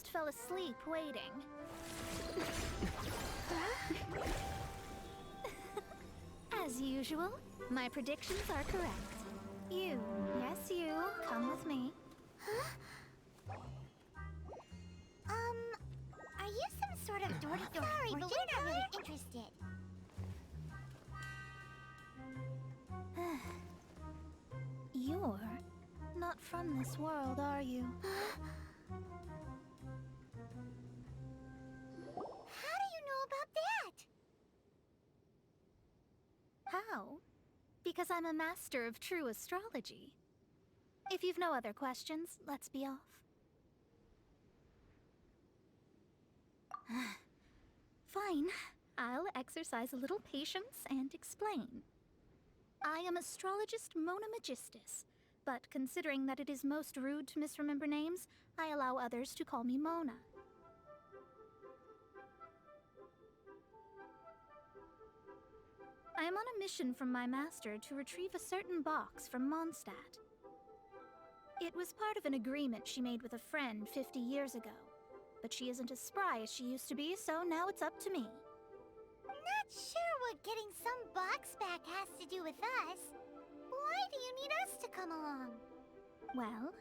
almost fell asleep waiting. As usual, my predictions are correct. You, yes you, come with me. Are you some sort of door-to-door? Sorry, but we're not really interested. You're not from this world, are you? How do you know about that? How? Because I'm a master of true astrology. If you've no other questions, let's be off. Fine. I'll exercise a little patience and explain. I am astrologist Mona Magistus, but considering that it is most rude to misremember names, I allow others to call me Mona. I am on a mission from my master to retrieve a certain box from Mondstadt. It was part of an agreement she made with a friend 50 years ago, but she isn't as spry as she used to be, so now it's up to me. Not sure what getting some box back has to do with us. Why do you need us to come along? Well,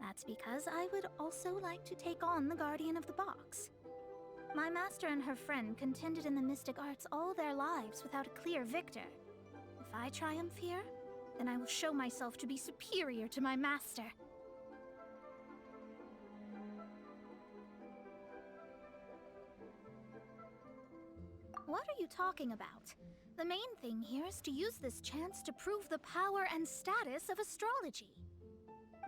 that's because I would also like to take on the guardian of the box. My master and her friend contended in the mystic arts all their lives without a clear victor. If I triumph here, then I will show myself to be superior to my master. What are you talking about? The main thing here is to use this chance to prove the power and status of astrology.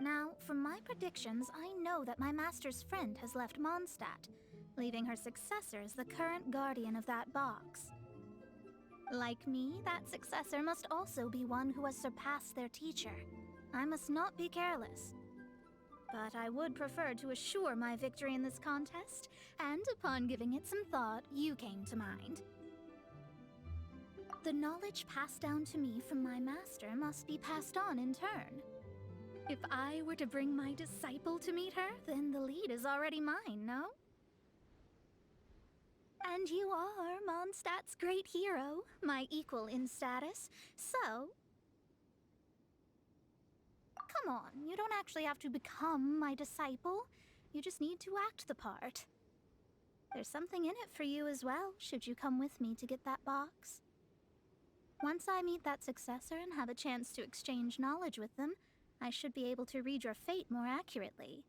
Now, from my predictions, I know that my master's friend has left Mondstadt, leaving her successor as the current guardian of that box. Like me, that successor must also be one who has surpassed their teacher. I must not be careless. But I would prefer to assure my victory in this contest, and upon giving it some thought, you came to mind. The knowledge passed down to me from my master must be passed on in turn. If I were to bring my disciple to meet her, then the lead is already mine, no? And you are Mondstadt's great hero, my equal in status, so... Come on, you don't actually have to become my disciple. You just need to act the part. There's something in it for you as well, should you come with me to get that box. Once I meet that successor and have a chance to exchange knowledge with them, I should be able to read your fate more accurately.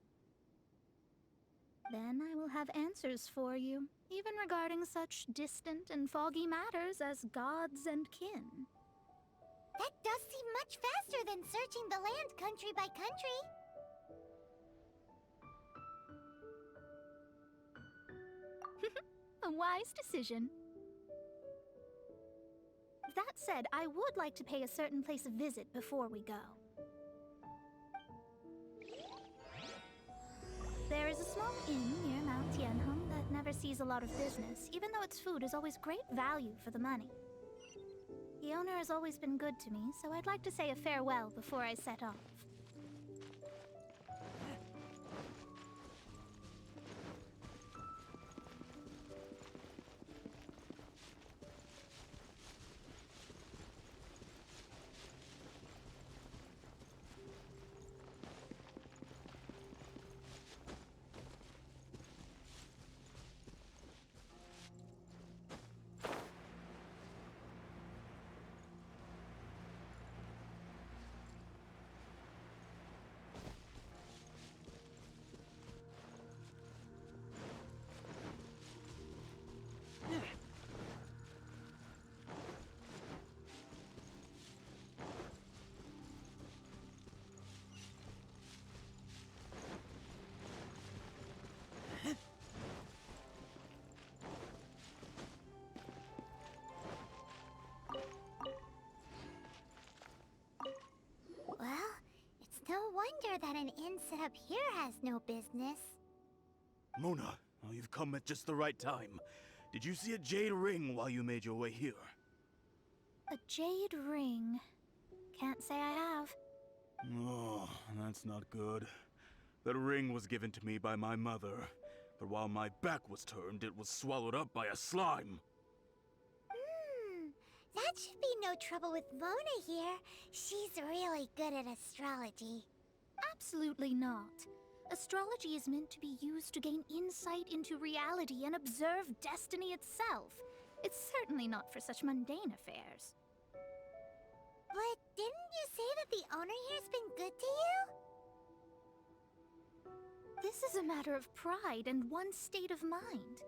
Then I will have answers for you, even regarding such distant and foggy matters as gods and kin. That does seem much faster than searching the land country by country. A wise decision. That said, I would like to pay a certain place a visit before we go. There is a small inn near Mount Tianheng that never sees a lot of business, even though its food is always great value for the money. The owner has always been good to me, so I'd like to say a farewell before I set off. Well, it's no wonder that an inn set up here has no business. Mona, oh, you've come at just the right time. Did you see a jade ring while you made your way here? A jade ring. Can't say I have. Oh, that's not good. That ring was given to me by my mother, but while my back was turned, it was swallowed up by a slime. That should be no trouble with Mona here. She's really good at astrology. Absolutely not. Astrology is meant to be used to gain insight into reality and observe destiny itself. It's certainly not for such mundane affairs. But didn't you say that the owner here's been good to you? This is a matter of pride and one's state of mind.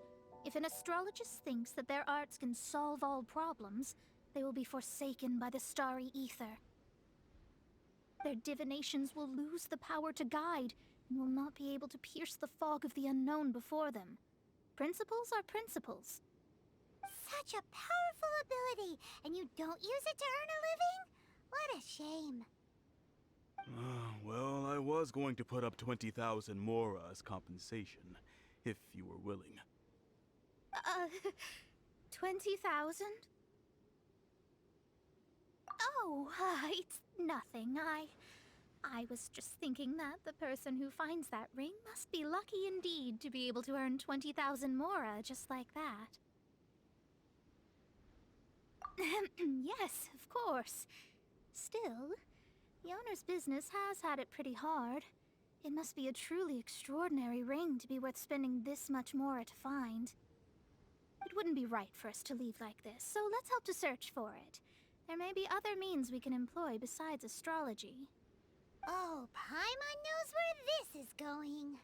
If an astrologist thinks that their arts can solve all problems, they will be forsaken by the starry ether. Their divinations will lose the power to guide, and will not be able to pierce the fog of the unknown before them. Principles are principles. Such a powerful ability, and you don't use it to earn a living? What a shame. Well, I was going to put up 20,000 mora as compensation, if you were willing. 20,000? Oh, it's nothing. I was just thinking that the person who finds that ring must be lucky indeed to be able to earn 20,000 mora just like that. Yes, of course. Still, the owner's business has had it pretty hard. It must be a truly extraordinary ring to be worth spending this much mora to find. It wouldn't be right for us to leave like this, so let's help to search for it. There may be other means we can employ besides astrology. Oh, Paimon knows where this is going.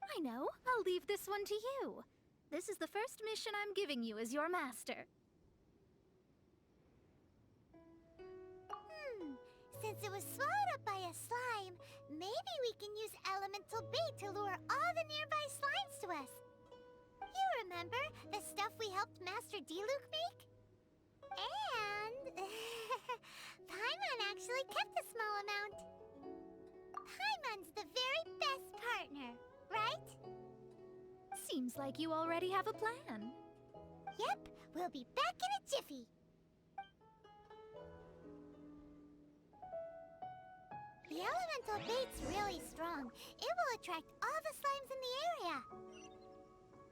I know. I'll leave this one to you. This is the first mission I'm giving you as your master. Since it was swallowed up by a slime, maybe we can use elemental bait to lure all the nearby slimes to us. You remember the stuff we helped Master Diluc make? And Paimon actually kept a small amount. Paimon's the very best partner, right? Seems like you already have a plan. Yep, we'll be back in a jiffy. The elemental bait's really strong. It will attract all the slimes in the area.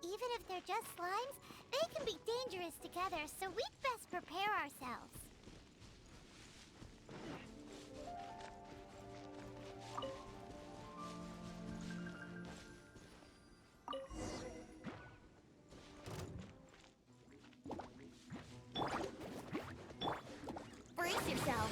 Even if they're just slimes, they can be dangerous together, so we'd best prepare ourselves. Brace yourself.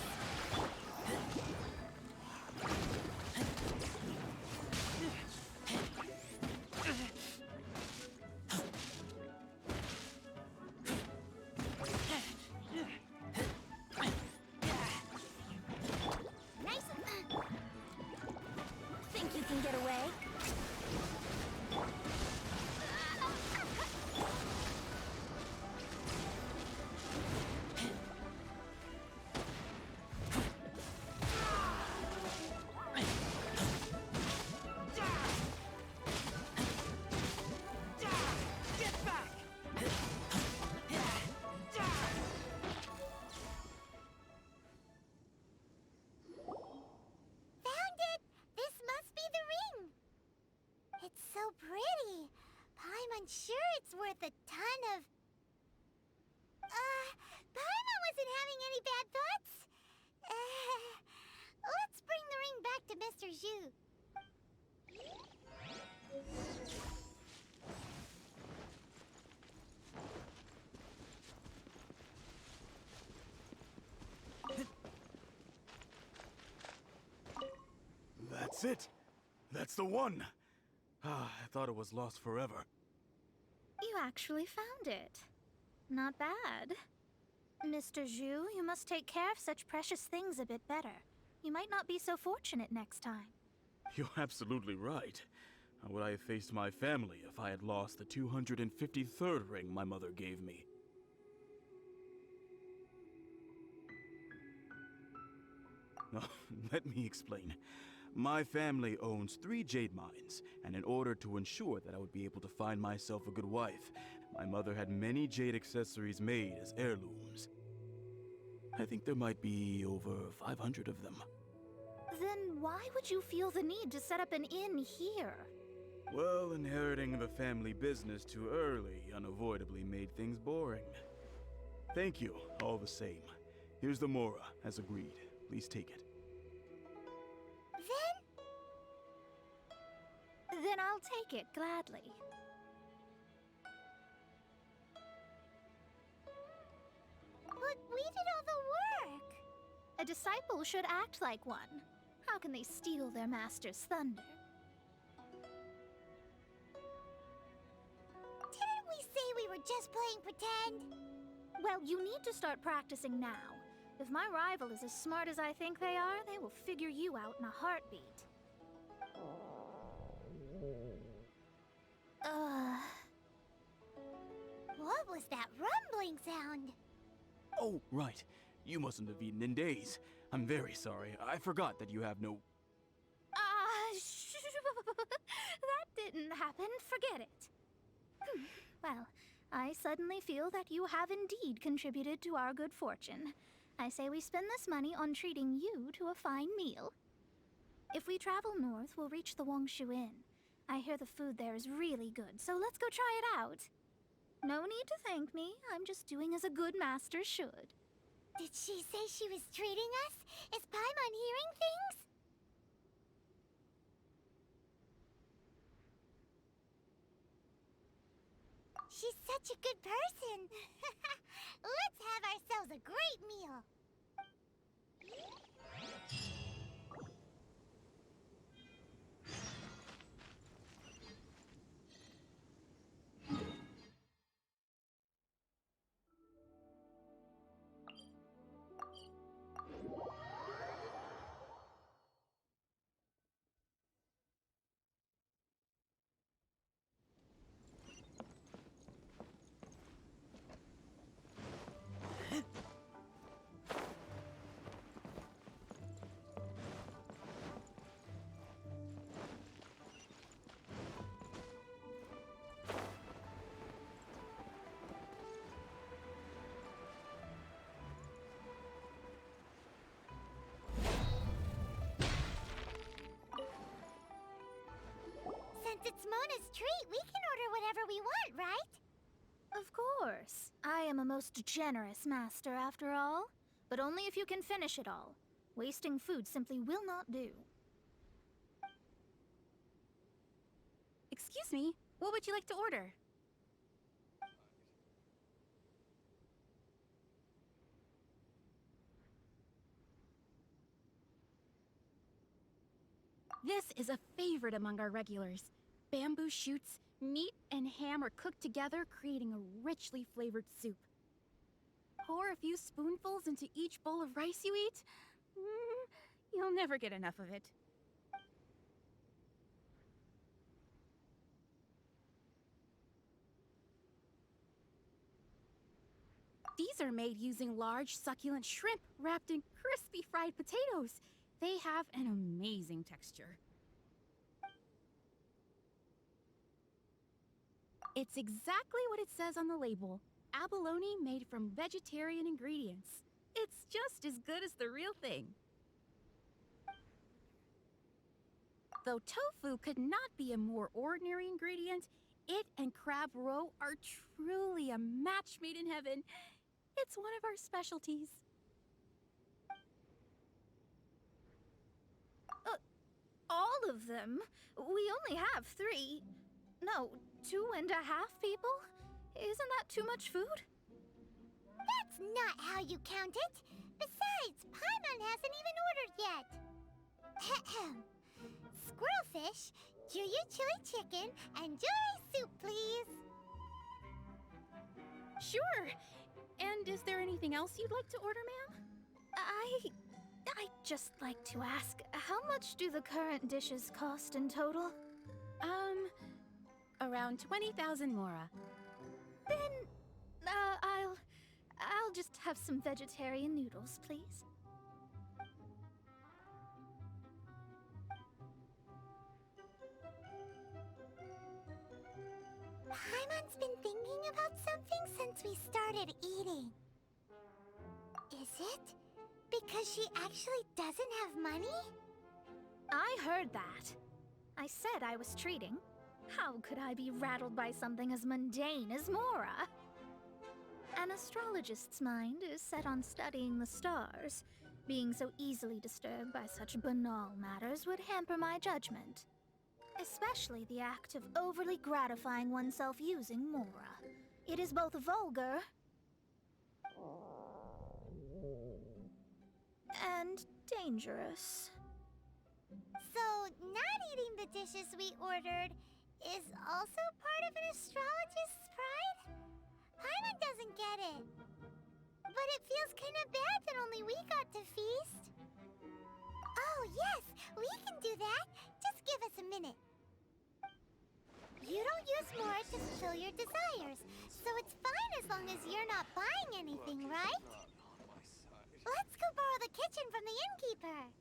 Get away. Get back! It's so pretty. Paimon sure it's worth a ton of... Paimon wasn't having any bad thoughts. Let's bring the ring back to Mr. Zhu. That's it. That's the one. I thought it was lost forever. You actually found it. Not bad. Mr. Zhu, you must take care of such precious things a bit better. You might not be so fortunate next time. You're absolutely right. How would I have faced my family if I had lost the 253rd ring my mother gave me? Let me explain. My family owns 3 jade mines, and in order to ensure that I would be able to find myself a good wife, my mother had many jade accessories made as heirlooms. I think there might be over 500 of them. Then why would you feel the need to set up an inn here? Well, inheriting the family business too early unavoidably made things boring. Thank you, all the same. Here's the Mora, as agreed. Please take it. Then I'll take it gladly. But we did all the work. A disciple should act like one. How can they steal their master's thunder? Didn't we say we were just playing pretend? Well, you need to start practicing now. If my rival is as smart as I think they are, they will figure you out in a heartbeat. What was that rumbling sound? Oh, right. You mustn't have eaten in days. I'm very sorry. I forgot that you have no... That didn't happen. Forget it. Well, I suddenly feel that you have indeed contributed to our good fortune. I say we spend this money on treating you to a fine meal. If we travel north, we'll reach the Wongshu Inn. I hear the food there is really good, so let's go try it out. No need to thank me. I'm just doing as a good master should. Did she say she was treating us? Is Paimon hearing things? She's such a good person. Let's have ourselves a great meal. Since it's Mona's treat, we can order whatever we want, right? Of course. I am a most generous master, after all. But only if you can finish it all. Wasting food simply will not do. Excuse me, what would you like to order? This is a favorite among our regulars. Bamboo shoots, meat, and ham are cooked together, creating a richly flavored soup. Pour a few spoonfuls into each bowl of rice you eat. You'll never get enough of it. These are made using large, succulent shrimp wrapped in crispy fried potatoes. They have an amazing texture. It's exactly what it says on the label. Abalone made from vegetarian ingredients. It's just as good as the real thing. Though tofu could not be a more ordinary ingredient, it and crab roe are truly a match made in heaven. It's one of our specialties. All of them? We only have 3. No, 2.5 people? Isn't that too much food? That's not how you count it. Besides, Paimon hasn't even ordered yet. Squirrelfish, Juyu chili chicken, and Juri soup, please. Sure. And is there anything else you'd like to order, ma'am? I'd just like to ask, how much do the current dishes cost in total? Around 20,000 mora. Then, I'll just have some vegetarian noodles, please. Paimon's been thinking about something since we started eating. Is it because she actually doesn't have money? I heard that. I said I was treating. How could I be rattled by something as mundane as Mora? An astrologist's mind is set on studying the stars. Being so easily disturbed by such banal matters would hamper my judgment. Especially the act of overly gratifying oneself using Mora. It is both vulgar and dangerous. So, not eating the dishes we ordered is also part of an astrologist's pride? Paimon doesn't get it. But it feels kind of bad that only we got to feast. Oh, yes, we can do that. Just give us a minute. You don't use more to fulfill your desires, so it's fine as long as you're not buying anything, right? Let's go borrow the kitchen from the innkeeper.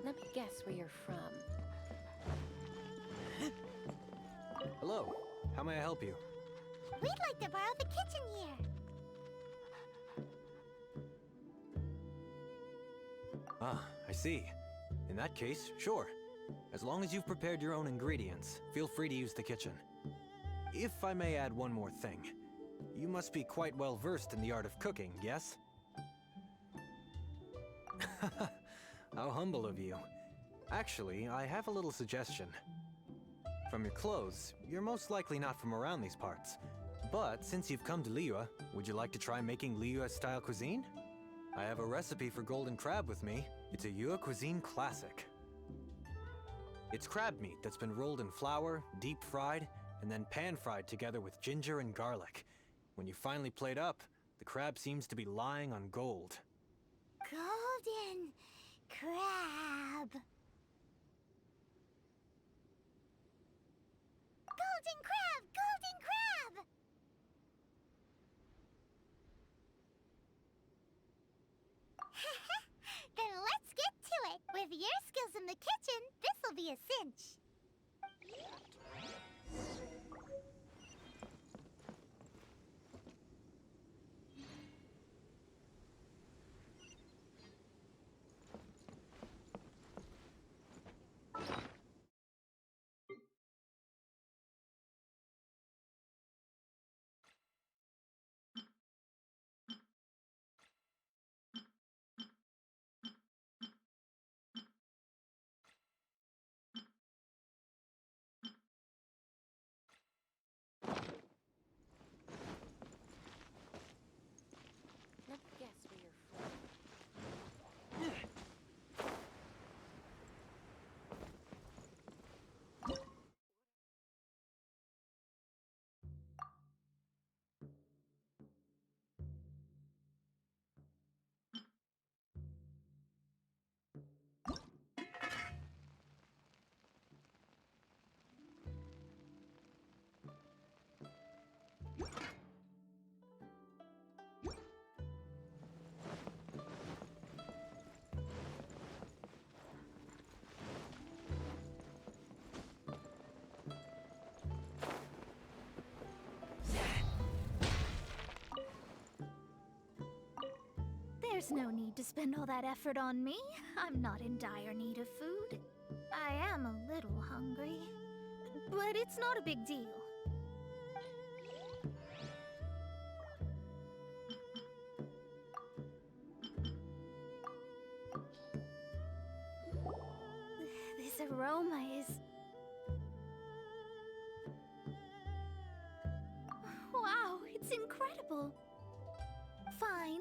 Let me guess where you're from. Hello. How may I help you? We'd like to borrow the kitchen here. Ah, I see. In that case, sure. As long as you've prepared your own ingredients, feel free to use the kitchen. If I may add one more thing, you must be quite well versed in the art of cooking, yes? How humble of you. Actually, I have a little suggestion. From your clothes, you're most likely not from around these parts. But since you've come to Liyue, would you like to try making Liyue-style cuisine? I have a recipe for golden crab with me. It's a Yue cuisine classic. It's crab meat that's been rolled in flour, deep fried, and then pan-fried together with ginger and garlic. When you finally plate up, the crab seems to be lying on gold. Golden crab. Golden crab! Golden crab! Then let's get to it. With your skills in the kitchen, this'll be a cinch. Let me guess where you're from. There's no need to spend all that effort on me. I'm not in dire need of food. I am a little hungry, but it's not a big deal. This aroma is... Wow, it's incredible. Fine.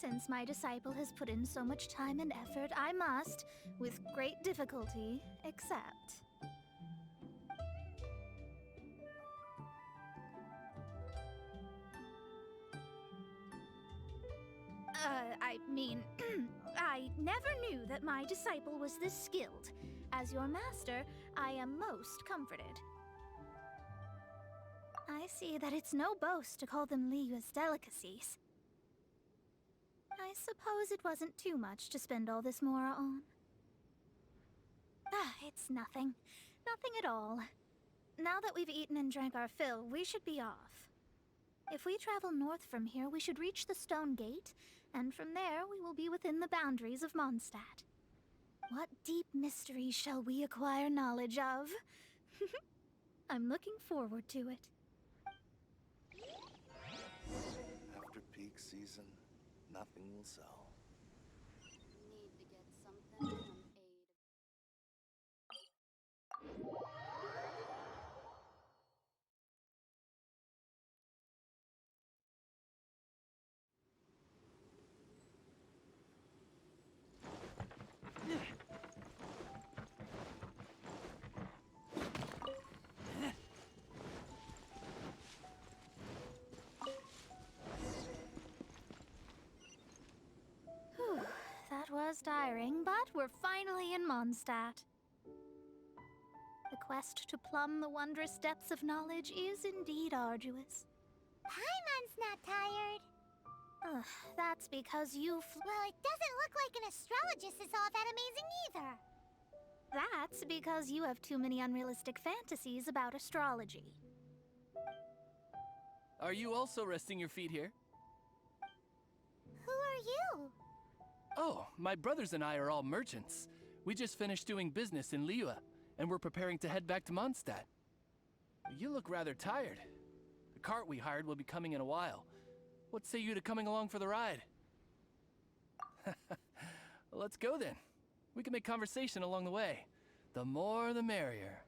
Since my disciple has put in so much time and effort, I must, with great difficulty, accept. I mean, I never knew that my disciple was this skilled. As your master, I am most comforted. I see that it's no boast to call them Liyue's delicacies. I suppose it wasn't too much to spend all this mora on. It's nothing. Nothing at all. Now that we've eaten and drank our fill, we should be off. If we travel north from here, we should reach the Stone Gate, and from there we will be within the boundaries of Mondstadt. What deep mysteries shall we acquire knowledge of? I'm looking forward to it. After peak season, nothing will sell. Need to get something from aid. Whew, that was tiring, but we're finally in Mondstadt. The quest to plumb the wondrous depths of knowledge is indeed arduous. Paimon's not tired. Ugh, that's because you Well, it doesn't look like an astrologist is all that amazing either. That's because you have too many unrealistic fantasies about astrology. Are you also resting your feet here? Who are you? Oh, my brothers and I are all merchants. We just finished doing business in Liyue, and we're preparing to head back to Mondstadt. You look rather tired. The cart we hired will be coming in a while. What say you to coming along for the ride? Let's go then. We can make conversation along the way. The more the merrier.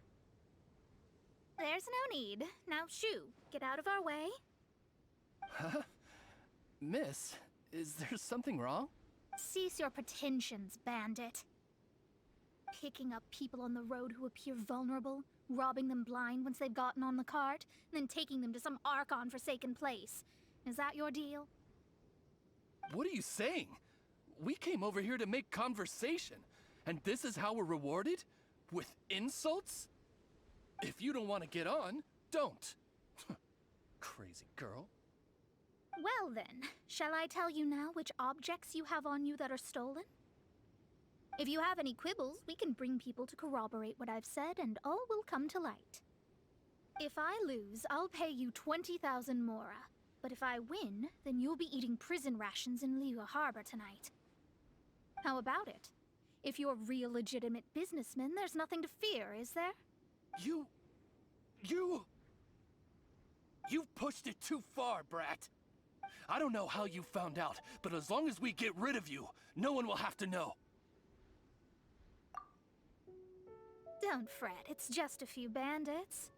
There's no need. Now shoo, get out of our way. Huh? Miss, is there something wrong? Cease your pretensions, bandit. Picking up people on the road who appear vulnerable, robbing them blind once they've gotten on the cart, and then taking them to some Archon-forsaken place. Is that your deal? What are you saying? We came over here to make conversation, and this is how we're rewarded? With insults? If you don't want to get on, don't. Crazy girl. Well then, shall I tell you now which objects you have on you that are stolen? If you have any quibbles, we can bring people to corroborate what I've said, and all will come to light. If I lose, I'll pay you 20,000 mora. But if I win, then you'll be eating prison rations in Liyue Harbor tonight. How about it? If you're real legitimate businessmen, there's nothing to fear, is there? You've pushed it too far, brat. I don't know how you found out, but as long as we get rid of you, no one will have to know. Don't fret, it's just a few bandits.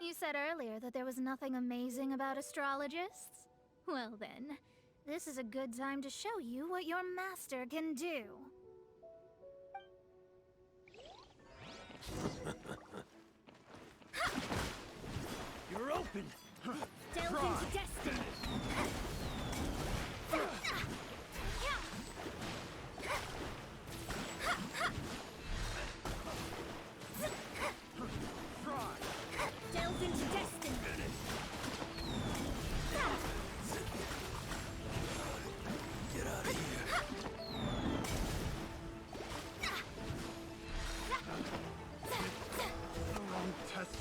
You said earlier that there was nothing amazing about astrologists? Well then, this is a good time to show you what your master can do. You're open! Delve into destiny! Delve into destiny! Get out of here. Wrong test.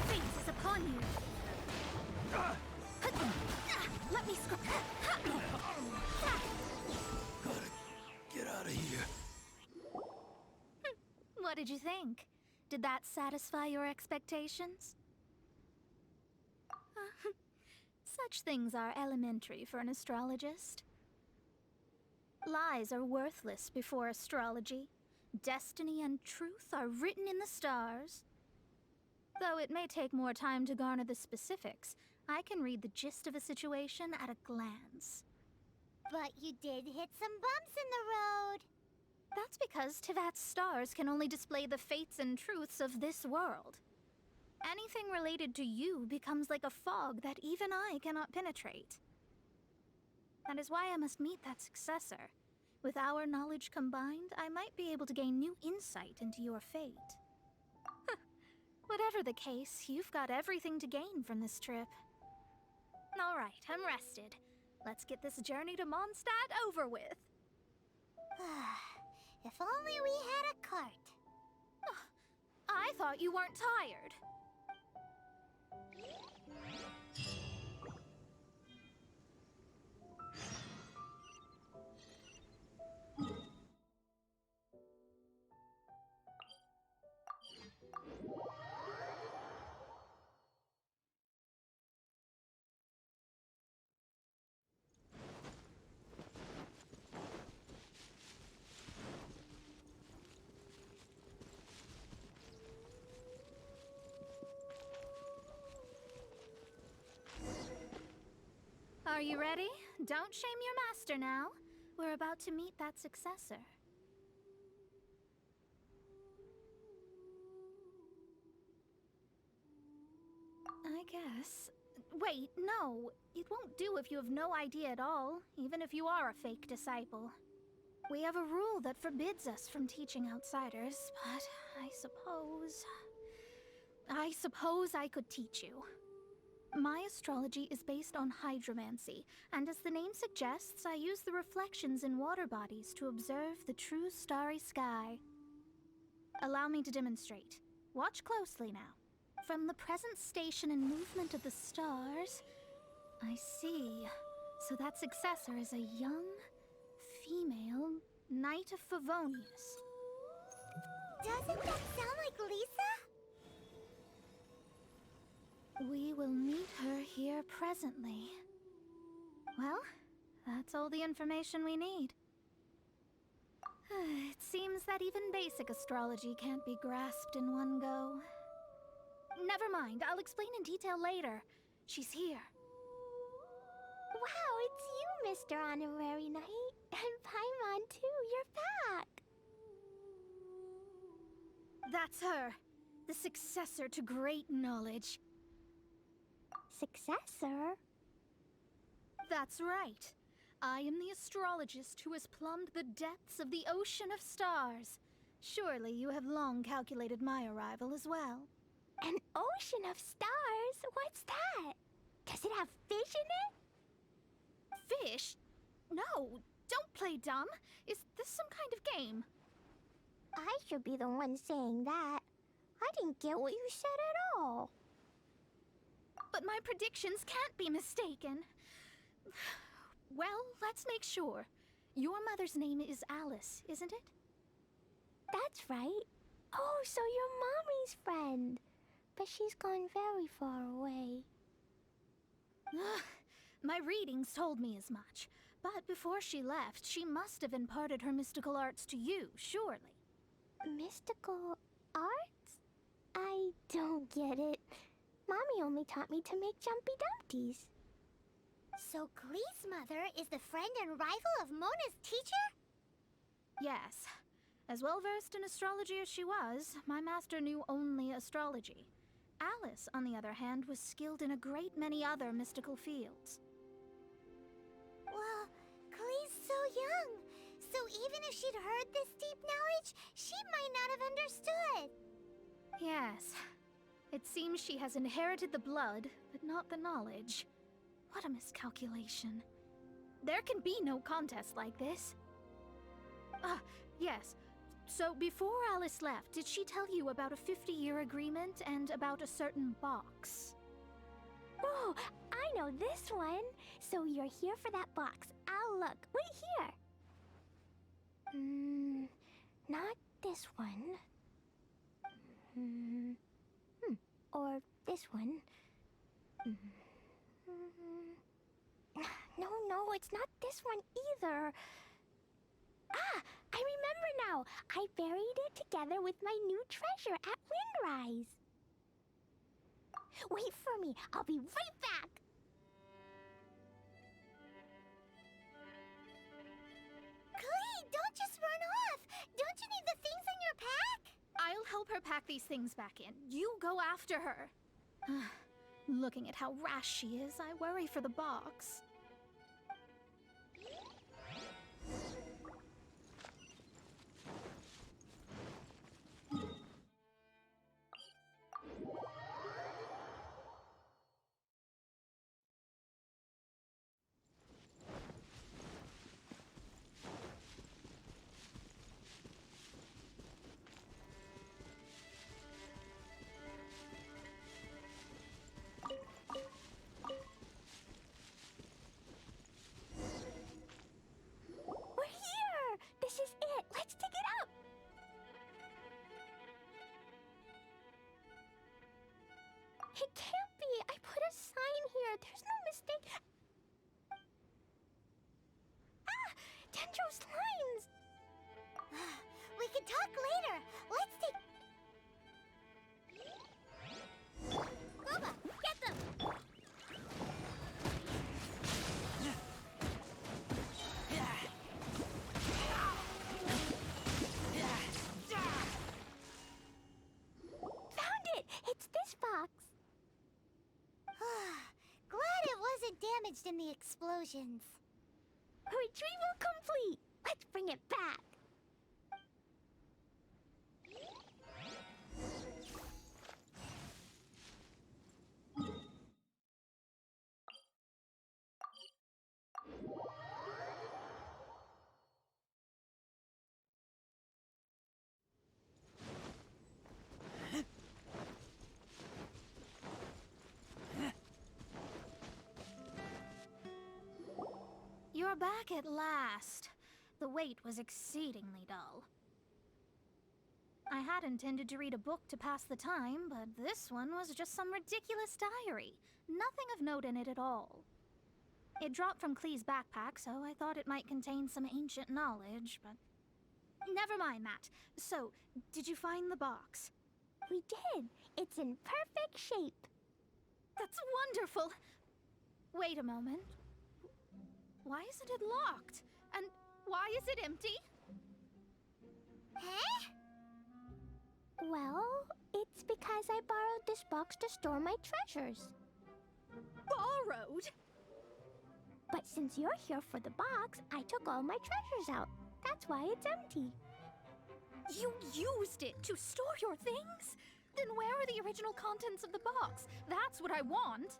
Fate is upon you! Let me scrap. Get out of here. What did you think? Did that satisfy your expectations? Such things are elementary for an astrologist. Lies are worthless before astrology. Destiny and truth are written in the stars. Though it may take more time to garner the specifics, I can read the gist of a situation at a glance. But you did hit some bumps in the road. That's because Tivat's stars can only display the fates and truths of this world. Anything related to you becomes like a fog that even I cannot penetrate. That is why I must meet that successor. With our knowledge combined, I might be able to gain new insight into your fate. Whatever the case, you've got everything to gain from this trip. All right, I'm rested. Let's get this journey to Mondstadt over with. If only we had a cart. I thought you weren't tired. Are you ready? Don't shame your master now. We're about to meet that successor. I guess. Wait, no. It won't do if you have no idea at all, even if you are a fake disciple. We have a rule that forbids us from teaching outsiders, but I suppose I could teach you. My astrology is based on hydromancy, and as the name suggests, I use the reflections in water bodies to observe the true starry sky. Allow me to demonstrate. Watch closely now. From the present station and movement of the stars, I see. So that successor is a young, female Knight of Favonius. Doesn't that sound like Lisa? We will meet her here presently. Well, that's all the information we need. It seems that even basic astrology can't be grasped in one go. Never mind, I'll explain in detail later. She's here. Wow, it's you, Mr. Honorary Knight. And Paimon, too, you're back. That's her. The successor to great knowledge. Successor? That's right. I am the astrologist who has plumbed the depths of the ocean of stars. Surely you have long calculated my arrival as well. An ocean of stars? What's that? Does it have fish in it? Fish? No, don't play dumb. Is this some kind of game? I should be the one saying that. I didn't get what you said at all. But my predictions can't be mistaken. Well, let's make sure. Your mother's name is Alice, isn't it? That's right. Oh, so you're Mommy's friend. But she's gone very far away. My readings told me as much. But before she left, she must have imparted her mystical arts to you, surely. Mystical arts? I don't get it. Mommy only taught me to make jumpy dumpties. So Glee's mother is the friend and rival of Mona's teacher? Yes. As well versed in astrology as she was, my master knew only astrology. Alice, on the other hand, was skilled in a great many other mystical fields. Well, Glee's so young. So even if she'd heard this deep knowledge, she might not have understood. Yes. It seems she has inherited the blood, but not the knowledge. What a miscalculation. There can be no contest like this. Yes. So before Alice left, did she tell you about a 50-year agreement and about a certain box? Oh, I know this one. So you're here for that box. I'll look. Wait here. Not this one. Or this one. No, it's not this one either. Ah, I remember now. I buried it together with my new treasure at Windrise. Wait for me. I'll be right back. Klee, don't just run off. Don't you need the things in your pack? I'll help her pack these things back in. You go after her. Looking at how rash she is, I worry for the box. It can't be. I put a sign here. There's no mistake. Ah! Dendro's lines! We can talk later. Let's take... Boba, get them! Found it! It's this box. Glad it wasn't damaged in the explosions. Retrieval complete! Let's bring it back! You're back at last. The wait was exceedingly dull. I had intended to read a book to pass the time, but this one was just some ridiculous diary. Nothing of note in it at all. It dropped from Klee's backpack, so I thought it might contain some ancient knowledge, but... Never mind that. So, did you find the box? We did. It's in perfect shape. That's wonderful! Wait a moment. Why isn't it locked? And why is it empty? Huh? Well, it's because I borrowed this box to store my treasures. Borrowed? But since you're here for the box, I took all my treasures out. That's why it's empty. You used it to store your things? Then where are the original contents of the box? That's what I want.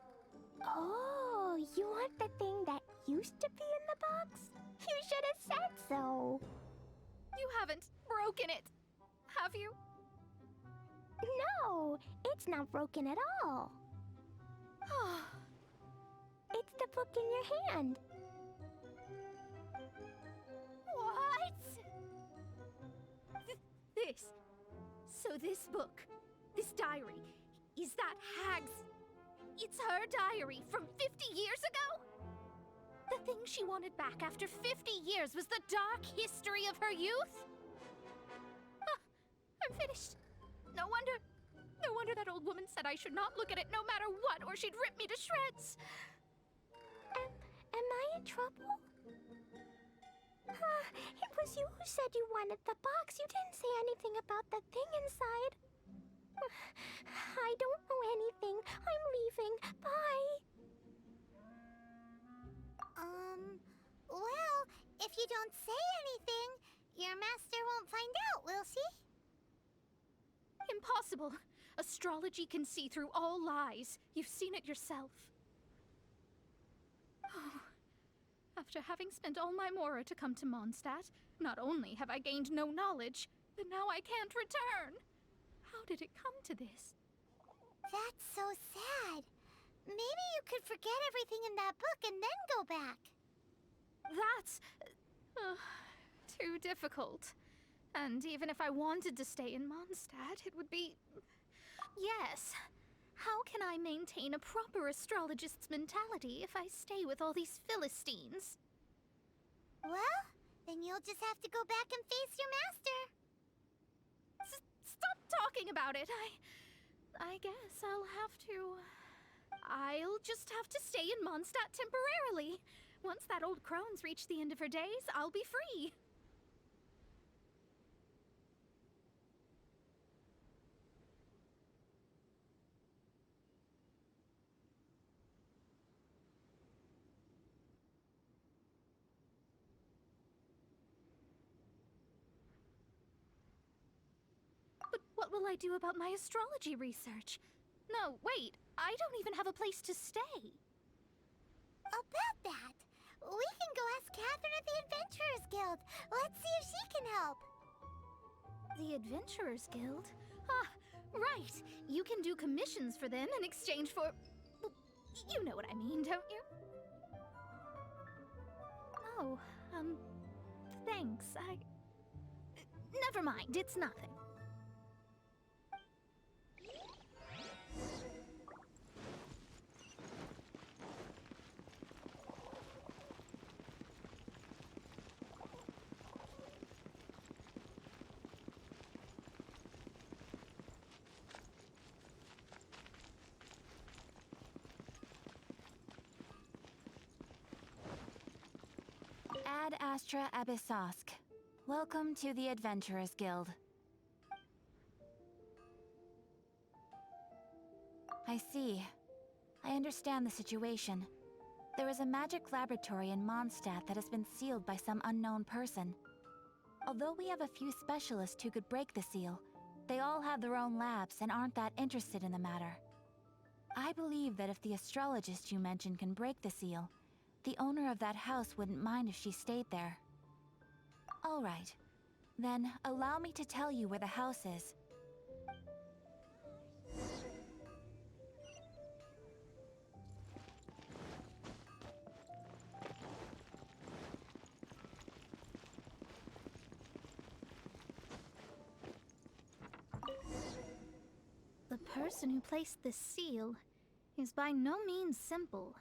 Oh, you want the thing that used to be in the box? You should have said so. You haven't broken it, have you? No, it's not broken at all. It's the book in your hand. What? So this book, this diary, is that Hag's... It's her diary from 50 years ago? The thing she wanted back after 50 years was the dark history of her youth? I'm finished. No wonder that old woman said I should not look at it no matter what, or she'd rip me to shreds. Am I in trouble? It was you who said you wanted the box. You didn't say anything about the thing inside. I don't know anything. I'm leaving. Bye. Well, if you don't say anything, your master won't find out, will she? Impossible. Astrology can see through all lies. You've seen it yourself. After having spent all my mora to come to Mondstadt, not only have I gained no knowledge, but now I can't return. How did it come to this? That's so sad. Maybe you could forget everything in that book and then go back. That's... too difficult. And even if I wanted to stay in Mondstadt, it would be... Yes. How can I maintain a proper astrologist's mentality if I stay with all these Philistines? Well, Then you'll just have to go back and face your master. Stop talking about it. I guess I'll just have to stay in Mondstadt temporarily. Once that old crone's reached the end of her days, I'll be free. But what will I do about my astrology research? No, wait, I don't even have a place to stay. About that, we can go ask Catherine at the Adventurers Guild. Let's see if she can help. The Adventurers Guild? Ah, right. You can do commissions for them in exchange for... well, you know what I mean, don't you? Oh, thanks. Never mind, it's nothing. Ad Astra Abyssosk. Welcome to the Adventurers Guild. I see. I understand the situation. There is a magic laboratory in Mondstadt that has been sealed by some unknown person. Although we have a few specialists who could break the seal, they all have their own labs and aren't that interested in the matter. I believe that if the astrologist you mentioned can break the seal, the owner of that house wouldn't mind if she stayed there. All right. Then, allow me to tell you where the house is. The person who placed this seal is by no means simple.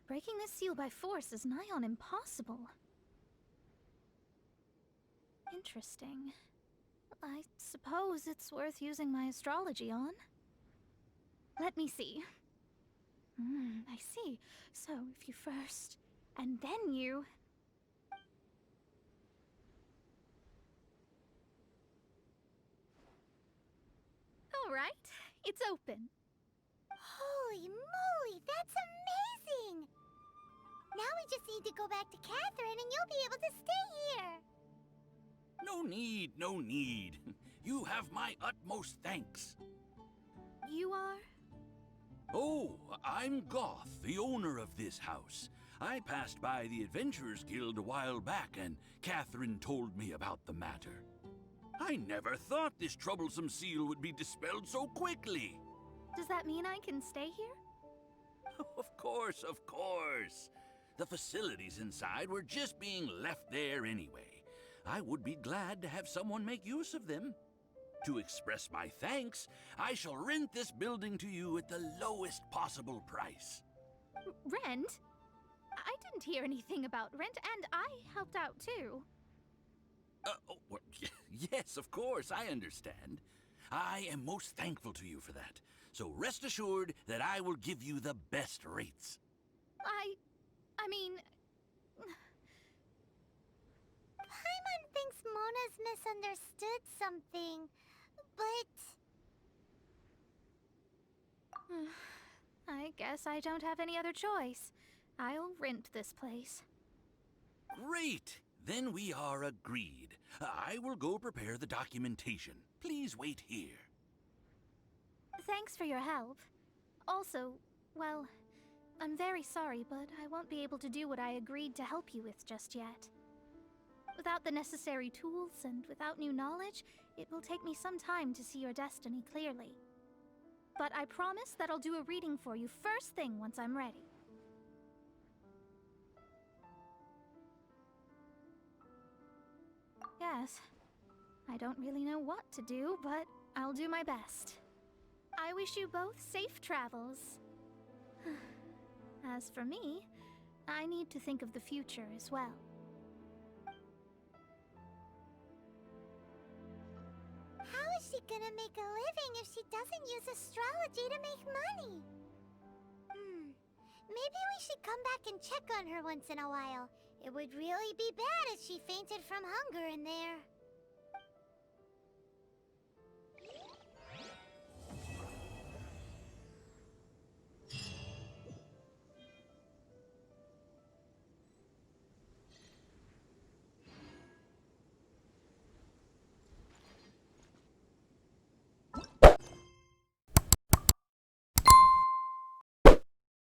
Breaking this seal by force is nigh on impossible. Interesting. I suppose it's worth using my astrology on. Let me see. I see. So, if you first, and then you... All right, it's open. Holy moly, that's amazing! Now we just need to go back to Catherine and you'll be able to stay here. No need, no need. You have my utmost thanks. You are? Oh, I'm Goth, the owner of this house. I passed by the Adventurers Guild a while back, and Catherine told me about the matter. I never thought this troublesome seal would be dispelled so quickly. Does that mean I can stay here? Of course, of course. The facilities inside were just being left there anyway. I would be glad to have someone make use of them. To express my thanks, I shall rent this building to you at the lowest possible price. Rent? I didn't hear anything about rent, and I helped out too. Well, yes, of course, I understand. I am most thankful to you for that. So rest assured that I will give you the best rates. I mean... Paimon thinks Mona's misunderstood something, but... I guess I don't have any other choice. I'll rent this place. Great! Then we are agreed. I will go prepare the documentation. Please wait here. Thanks for your help. Also, well, I'm very sorry, but I won't be able to do what I agreed to help you with just yet. Without the necessary tools and without new knowledge, it will take me some time to see your destiny clearly. But I promise that I'll do a reading for you first thing once I'm ready. Yes, I don't really know what to do, but I'll do my best. I wish you both safe travels. As for me, I need to think of the future as well. she gonna make a living if she doesn't use astrology to make money? Maybe we should come back and check on her once in a while. It would really be bad if she fainted from hunger in there.